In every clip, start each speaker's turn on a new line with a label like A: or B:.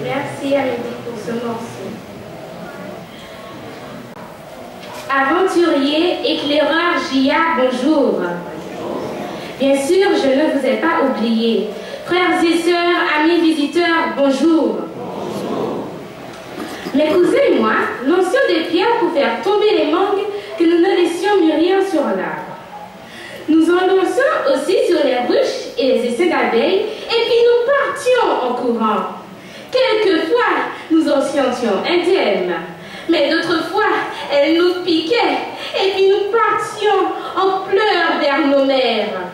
A: Merci Amélie pour ce morceau. Aventurier, éclaireur, J.A., bonjour. Bien sûr, je ne vous ai pas oublié. Frères et sœurs, amis visiteurs, bonjour. Mes cousins et moi lancions des pierres pour faire tomber les mangues que nous ne laissions mûrir sur l'arbre. Nous en lancions aussi sur les ruches et les essaims d'abeilles, et puis nous partions en courant. Quelquefois, nous en sentions indemnes, mais d'autres fois, elles nous piquaient, et puis nous partions en pleurs vers nos mères.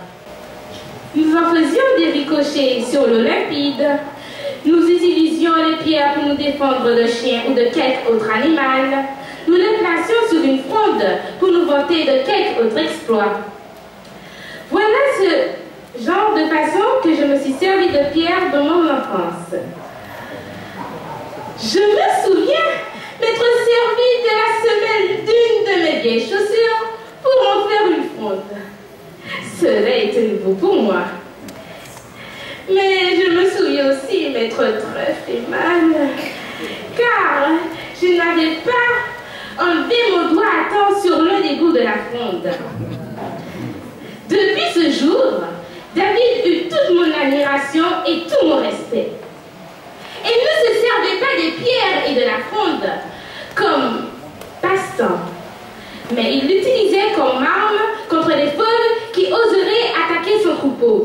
A: Nous en faisions des ricochets sur l'eau limpide. Nous utilisions les pierres pour nous défendre de chiens ou de quelque autre animal. Nous les placions sur une fronde pour nous vanter de quelque autre exploit. Voilà ce genre de façon que je me suis servi de pierre dans mon enfance. Je me souviens m'être servi de la semelle d'une de mes vieilles chaussures pour en faire une fronde. Cela était nouveau pour moi. Mais je me souviens aussi m'être très fait mal, car je n'avais pas enlevé mon doigt à temps sur l'un des bouts de la fronde. Depuis ce jour, David eut toute mon admiration et tout mon respect. Il ne se servait pas des pierres et de la fronde comme passe-temps, mais il l'utilisait comme arme contre les fauves qui oseraient attaquer son troupeau.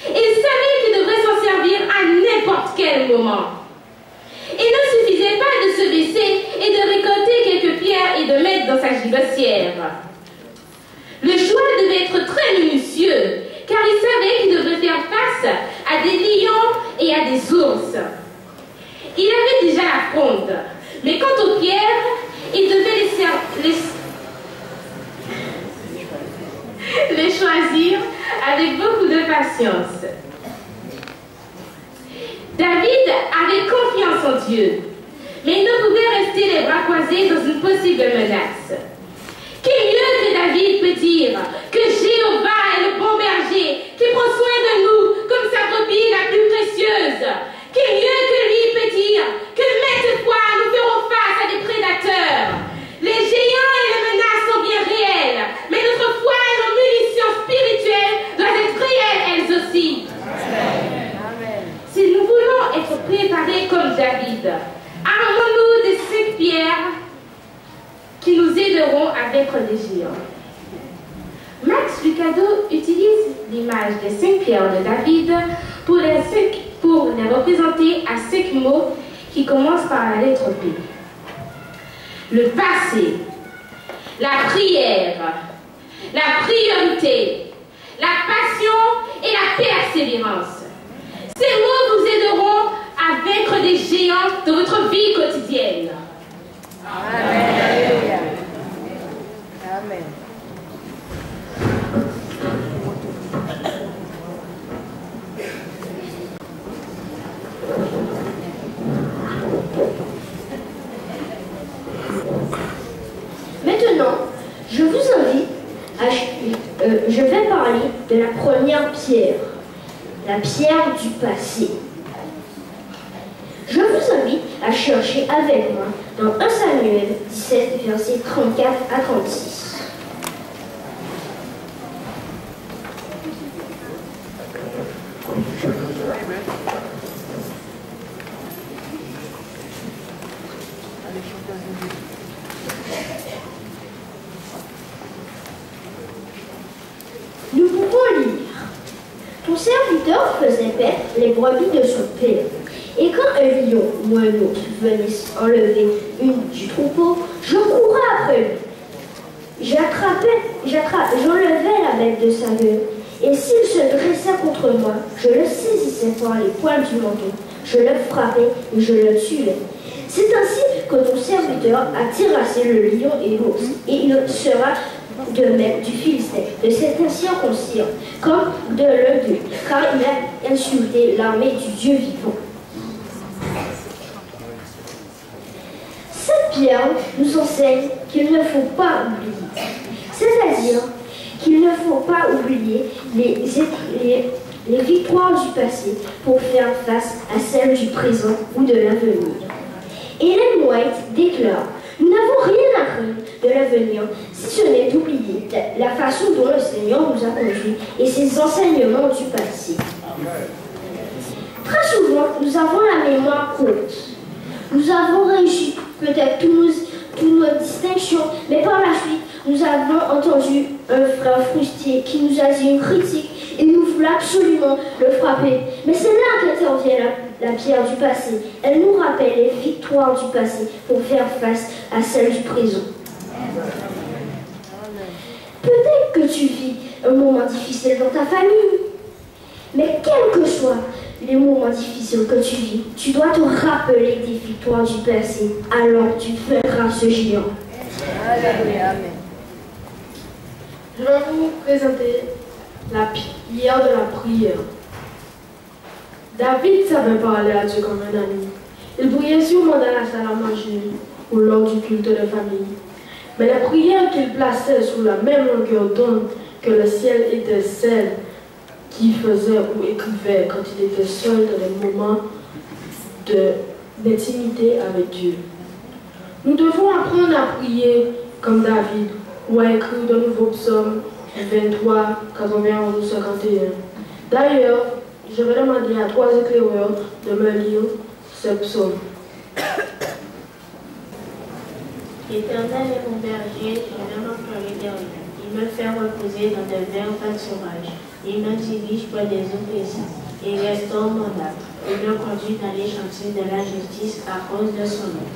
A: Il savait qu'il devrait s'en servir à n'importe quel moment. Il ne suffisait pas de se baisser et de récolter quelques pierres et de mettre dans sa gibecière. Le choix devait être très minutieux, car il savait qu'il devrait faire face à des lions et à des ours. Il avait déjà la fronde, mais quant aux pierres, il devait les choisir avec beaucoup de patience. David avait confiance en Dieu, mais il ne pouvait rester les bras croisés dans une possible menace. Qui mieux que David peut dire que Jéhovah est le bon berger qui prend soin de nous comme sa brebis la plus précieuse? Qui mieux que lui peut dire que maintes fois nous ferons face à des prédateurs? Les géants et les menaces sont bien réelles, mais notre foi et nos munitions spirituelles doivent être réelles elles aussi. Amen. Si nous voulons être préparés comme David, armons-nous des 5 pierres qui nous aideront à vaincre des géants. Max Lucado utilise l'image des 5 pierres de David pour les représenter à 5 mots qui commencent par la lettre P. Le passé, la prière, la priorité, la passion et la persévérance. Ces mots vous aideront à vaincre des géants de votre vie quotidienne. Amen. Amen.
B: Maintenant, je vous invite je vais parler de la première pierre, la pierre du passé. Je vous invite à chercher avec moi dans 1 Samuel 17, versets 34 à 36. Nous pouvons lire. Ton serviteur faisait paître les brebis de son père. Et quand un lion ou un autre venait enlever une du troupeau, je courais après lui. J'enlevais la bête de sa gueule. Et s'il se dressait contre moi, je le saisissais par les poils du manteau. Je le frappais et je le tuais. C'est ainsi que ton serviteur a terrassé le lion et l'ours. Et il sera de même du Philistin, de cet incirconcis, comme de l'un d'eux, car il a insulté l'armée du Dieu vivant. Cette pierre nous enseigne qu'il ne faut pas oublier. C'est-à-dire qu'il ne faut pas oublier les victoires du passé pour faire face à celles du présent ou de l'avenir. Ellen White déclare: nous n'avons rien appris de l'avenir si ce n'est d'oublier la façon dont le Seigneur nous a conduits et ses enseignements du passé. Très souvent, nous avons la mémoire courte. Nous avons réussi peut-être toutes nos distinctions, mais par la suite, nous avons entendu un frère frustré qui nous a dit une critique et nous voulons absolument le frapper. Mais c'est là qu'intervient la pierre du passé. Elle nous rappelle les victoires du passé pour faire face à celles du présent. Peut-être que tu vis un moment difficile dans ta famille, mais quels que soient les moments difficiles que tu vis, tu dois te rappeler des victoires du passé, alors tu feras ce géant.
C: Amen. Je vais vous présenter la prière de la prière. David savait parler à Dieu comme un ami. Il priait sûrement dans la salle à manger ou lors du culte de famille. Mais la prière qu'il plaçait sous la même longueur d'onde que le ciel était celle qu'il faisait ou écrivait quand il était seul dans les moments d'intimité avec Dieu. Nous devons apprendre à prier comme David ou à écrire de nouveaux psaumes 23, 91, 51. D'ailleurs, je vais demander à 3 éclaireurs de me lire ce psaume.
D: L'Éternel est mon berger, je ne manquerai de rien. Il me fait reposer dans de verts pâturages. Il me dirige près des eaux paisibles. Il restaure mon âme. Il me conduit dans les chantiers de la justice à cause de son nom.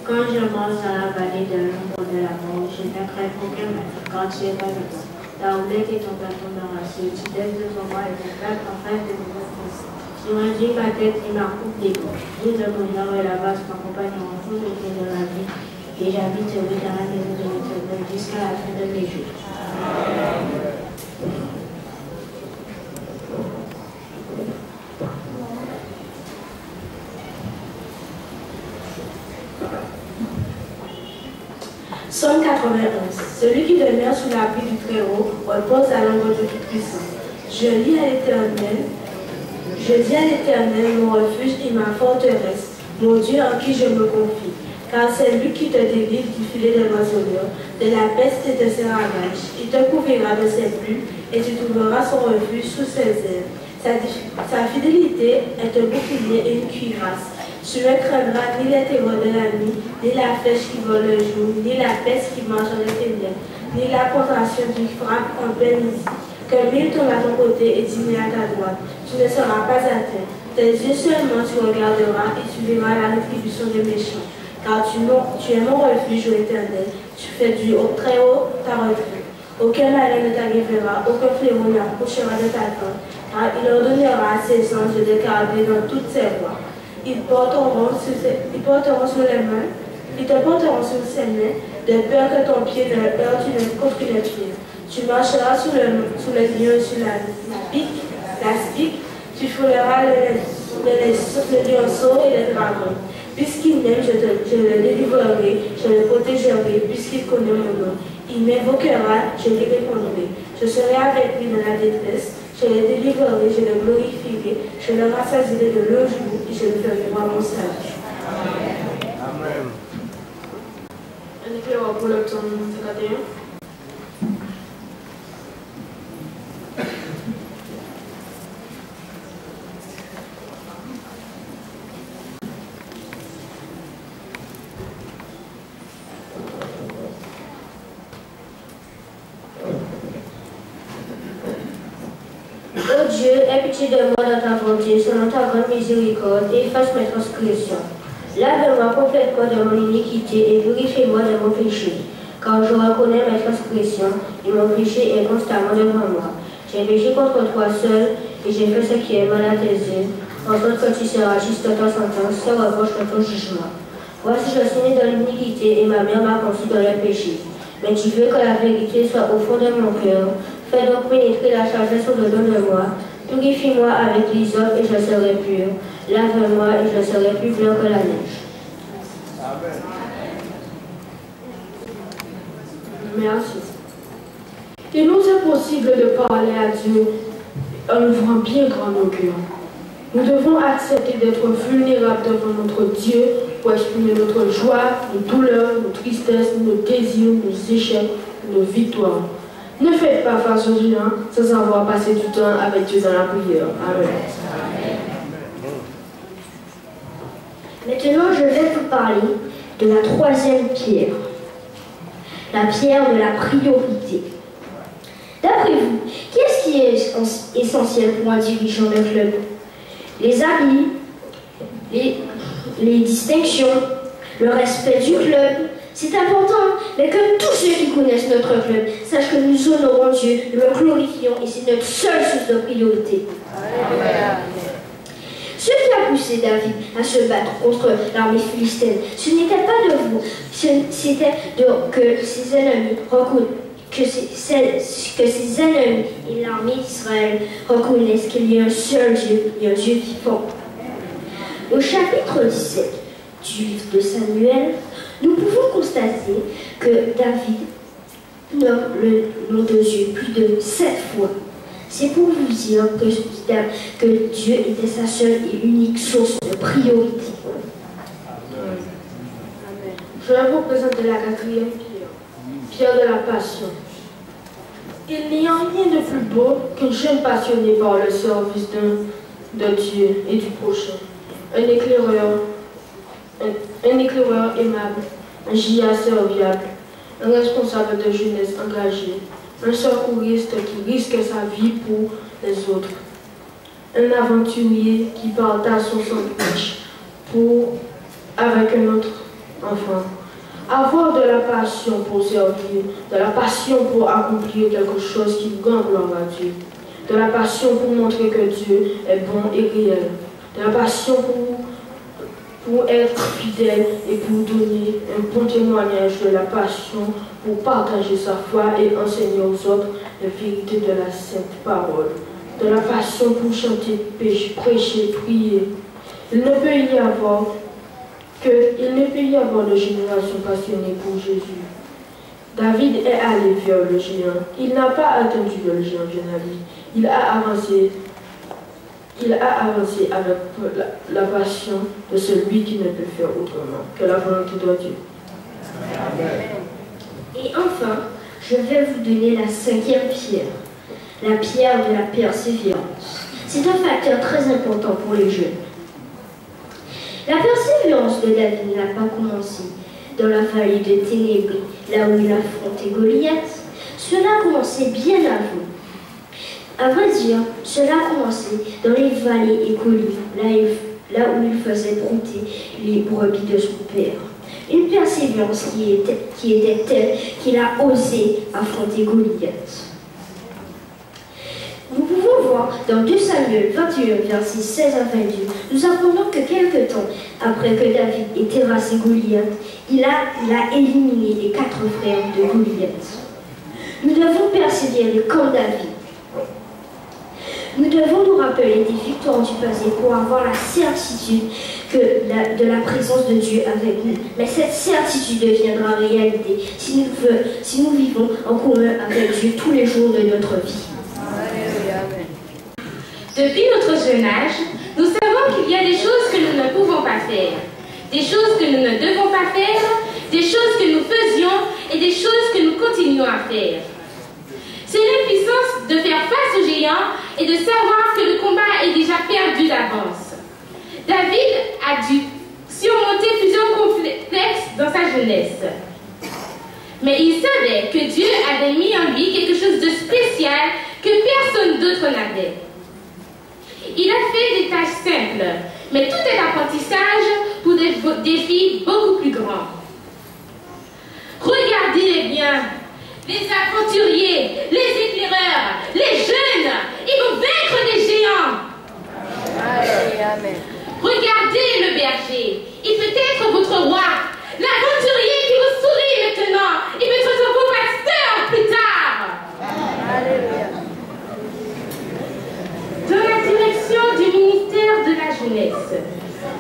D: Quand je marche dans la vallée de l'ombre de la mort, je ne crains aucun mal, car tu es avec moi. Ta houlette et ton bâton me rassurent. Tu donnes devant moi et ton peuple en face de mon offense. Tu réduis ma tête et ma coupe des gauches. Dieu de bonheur et la base m'accompagneront tout le jour de la vie. Et j'habiterai dans la maison de l'Éternel jusqu'à la fin de mes jours.
C: Psaume 91. Celui qui demeure sous l'abri du Très-Haut repose à l'ombre du Tout-Puissant. Je dis à l'Éternel, mon refuge et ma forteresse, mon Dieu en qui je me confie. Car c'est lui qui te délivre du filet de l'oiseleur, de la peste et de ses ravages. Il te couvrira de ses plumes et tu trouveras son refuge sous ses ailes. Sa fidélité est un bouclier et une cuirasse. Tu ne craindras ni les terreurs de la nuit, ni la flèche qui vole le jour, ni la peste qui marche dans les ténèbres, ni la tentation qui frappe en pleine nuit. Que 1000 tombent à ton côté et 10 000 à ta droite, tu ne seras pas atteint. Tes yeux seulement tu regarderas et tu verras la rétribution des méchants. Car tu es mon refuge, ô Éternel, tu fais du très haut ta retraite. Aucun malheur ne t'arrivera, aucun fléau n'approchera de ta tente, car il ordonnera à ses anges de te garder dans toutes ses voies. Ils te porteront sur ses mains, de peur que ton pied ne heurte contre une pierre. Tu marcheras sous les lions et sur la spique, tu frôleras le lionceau et les dragons. Puisqu'il m'aime, je le délivrerai, je le protégerai, puisqu'il connaît mon nom. Il m'invoquera, je lui répondrai. Je serai avec lui dans la détresse, je le délivrerai, je le glorifierai, je le rassasierai de leur jour et je le ferai voir mon salut.
E: Amen.
C: Un éclaireur pour le psaume 51.
B: Ô Dieu, aie pitié de moi dans ta bonté, selon ta grande miséricorde, et efface mes transgressions. Lave-moi complètement de mon iniquité et purifie-moi de mon péché, car je reconnais mes transgressions et mon péché est constamment devant moi. J'ai péché contre toi seul et j'ai fait ce qui est mal à tes yeux, en sorte que tu seras juste dans ta sentence, sans reproche dans ton jugement. Voici, je suis né dans l'iniquité et ma mère m'a conçu dans le péché. Mais tu veux que la vérité soit au fond de mon cœur. Fais donc pénétrer la sagesse au-dedans de moi. Purifie-moi avec l'hysope et je serai pur. Lave-moi et je serai plus blanc que la neige.
E: Amen.
C: Merci. Il nous est possible de parler à Dieu œuvrant bien grand nos cœurs. Nous devons accepter d'être vulnérables devant notre Dieu pour exprimer notre joie, nos douleurs, nos tristesses, nos désirs, nos échecs, nos victoires. Ne faites pas face aux géants sans avoir passé du temps avec Dieu dans la prière. Amen.
B: Maintenant, je vais vous parler de la troisième pierre, la pierre de la priorité. D'après vous, qu'est-ce qui est essentiel pour un dirigeant de club? Les amis, les distinctions, le respect du club. C'est important, mais que tous ceux qui connaissent notre club sachent que nous honorons Dieu, nous le glorifions et c'est notre seule source de priorité. Amen. Ce qui a poussé David à se battre contre l'armée philistine, ce n'était pas de vous, c'était que ses ennemis et l'armée d'Israël reconnaissent qu'il y a un seul Dieu et un Dieu vivant. Au chapitre 17 du livre de Samuel, nous pouvons constater que David nomme le nom de Dieu plus de 7 fois. C'est pour vous dire que Dieu était sa seule et unique source de priorité.
C: Je vais vous présenter la quatrième pierre, pierre de la passion. Il n'y a rien de plus beau qu'un jeune passionné par le service de Dieu et du prochain. Un éclaireur aimable, un GIA serviable, un responsable de jeunesse engagé, un secouriste qui risque sa vie pour les autres, un aventurier qui partage son sandwich avec un autre enfant. Avoir de la passion pour servir, de la passion pour accomplir quelque chose qui rend gloire à Dieu, de la passion pour montrer que Dieu est bon et réel, de la passion pour être fidèle et pour donner un bon témoignage de la passion, pour partager sa foi et enseigner aux autres les vérités de la sainte parole, de la passion pour chanter, prêcher, prier. Il ne peut y avoir de génération passionnée pour Jésus. David est allé vers le géant. Il n'a pas attendu que le géant vienne à lui. Il a avancé avec la passion de celui qui ne peut faire autrement que la volonté de Dieu.
B: Et enfin, je vais vous donner la cinquième pierre, la pierre de la persévérance. C'est un facteur très important pour les jeunes. La persévérance de David n'a pas commencé dans la vallée de Ténébré, là où il affrontait Goliath. Cela a commencé bien avant. À vrai dire, cela a commencé dans les vallées et collines, là où il faisait brouter les brebis de son père. Une persévérance qui était telle qu'il a osé affronter Goliath. Nous pouvons voir dans 2 Samuel 21, versets 16 à 22, nous apprenons que quelque temps après que David ait terrassé Goliath, il a éliminé les 4 frères de Goliath. Nous devons persévérer comme David. Nous devons nous rappeler des victoires du passé pour avoir la certitude de la présence de Dieu avec nous. Mais cette certitude deviendra réalité si nous vivons en commun avec Dieu tous les jours de notre vie.
A: Depuis notre jeune âge, nous savons qu'il y a des choses que nous ne pouvons pas faire, des choses que nous ne devons pas faire, des choses que nous faisions et des choses que nous continuons à faire. C'est l'impuissance de faire face aux géants et de savoir que le combat est déjà perdu d'avance. David a dû surmonter plusieurs complexes dans sa jeunesse. Mais il savait que Dieu avait mis en lui quelque chose de spécial que personne d'autre n'avait. Il a fait des tâches simples, mais tout est apprentissage pour des défis beaucoup plus grands. Regardez-les bien. Les aventuriers, les éclaireurs, les jeunes, ils vont vaincre des géants. Amen. Regardez le berger, il peut être votre roi. L'aventurier qui vous sourit maintenant, il peut être vos pasteurs plus tard. Alléluia. Dans la direction du ministère de la jeunesse,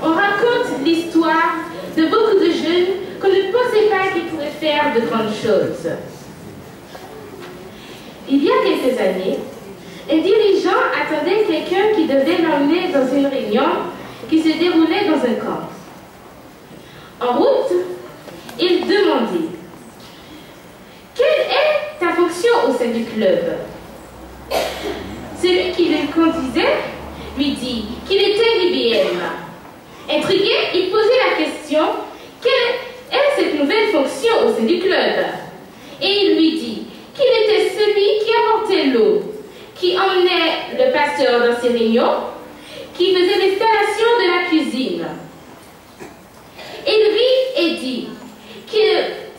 A: on raconte l'histoire de beaucoup de jeunes qu'on ne pensait pas qu'ils pourraient faire de grandes choses. Il y a quelques années, un dirigeant a attendait quelqu'un qui devait l'emmener dans une réunion qui se déroulait dans un camp. En route, il demandait: quelle est ta fonction au sein du club? Celui qui le conduisait lui dit qu'il était l'IBM. Intrigué, il posait la question: quelle est cette nouvelle fonction au sein du club? Et il lui dit qu'il était celui qui apportait l'eau, qui emmenait le pasteur dans ses réunions, qui faisait l'installation de la cuisine. Il rit et dit que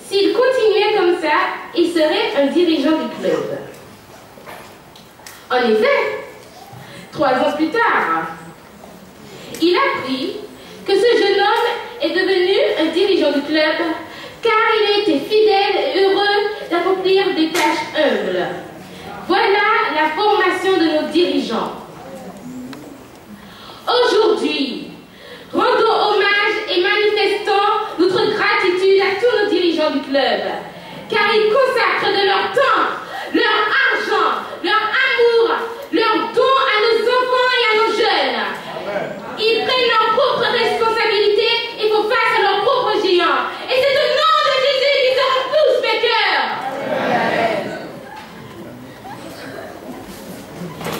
A: s'il continuait comme ça, il serait un dirigeant du club. En effet, 3 ans plus tard, il apprit que ce jeune homme est devenu un dirigeant du club car il a été fidèle et heureux d'accomplir des tâches humbles. Voilà la formation de nos dirigeants. Aujourd'hui, rendons hommage et manifestons notre gratitude à tous nos dirigeants du club, car ils consacrent de leur temps, leur argent, leur amour, leur don à nos enfants et à nos jeunes. Ils prennent leurs propres responsabilités et font face à leurs propres géants. Et c'est au nom de Jésus qu'ils seront tous vainqueurs.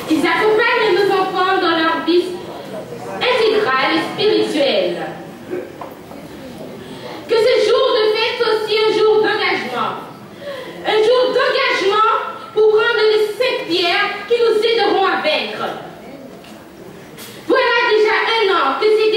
A: Ils accompagnent nos enfants dans leur vie intégrale et spirituelle. Que ce jour de fête soit aussi un jour d'engagement. Un jour d'engagement pour prendre les 5 pierres qui nous aideront à vaincre. Voilà déjà 1 an que ces